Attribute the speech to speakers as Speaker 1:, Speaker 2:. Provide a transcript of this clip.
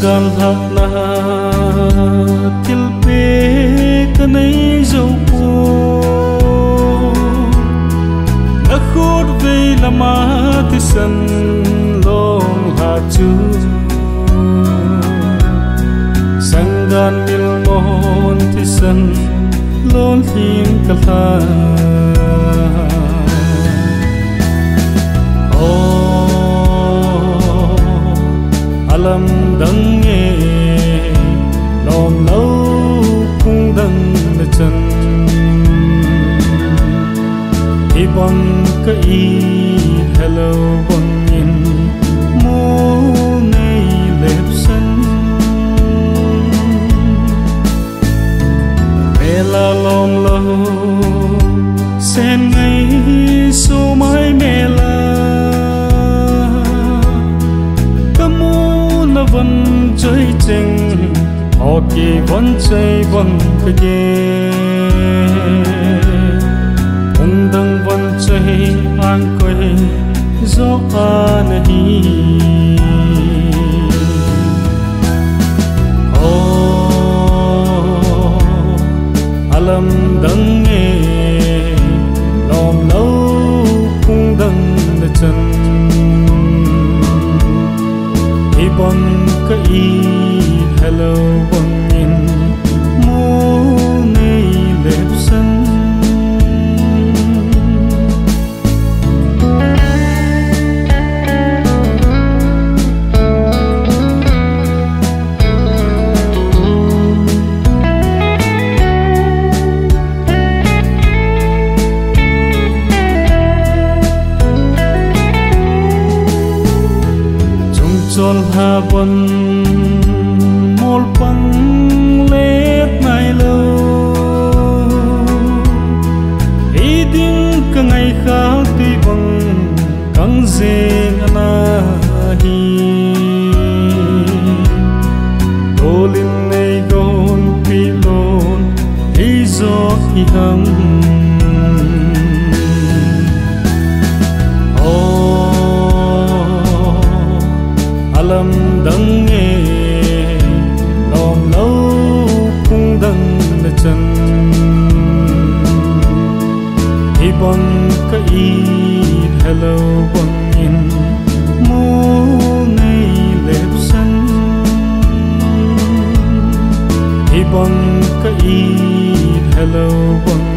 Speaker 1: gan hak na tilpe kanai zo po na khot ve lama tisan long ha chu sangan mil mon tisan lon him ka alam đắng nghe lòng lâu cũng đắng là chân thì bằng cái hello bằng nhìn mô này lẹp sân mẹ là lòng lâu sen ngay số mãi mẹ là vẫn chơi chừng họ kỳ vẫn chơi vẫn cái gì ông đang vẫn chơi an quê gió an hi alam đang nghe lòng lâu cũng đang là chân bằng cái hello bằng nhìn mô này lẹp sân chôn hà bần một băng lết ngày lâu ý tiếng cả ngày khác tuy bằng căng dê na hi tô linh này gôn pi lôn ý gió hi hằng alam đắng nghe lòng lâu cũng đắng là chân thì bằng cái hello bằng nhìn mô này lẹp sân thì bằng cái hello bằng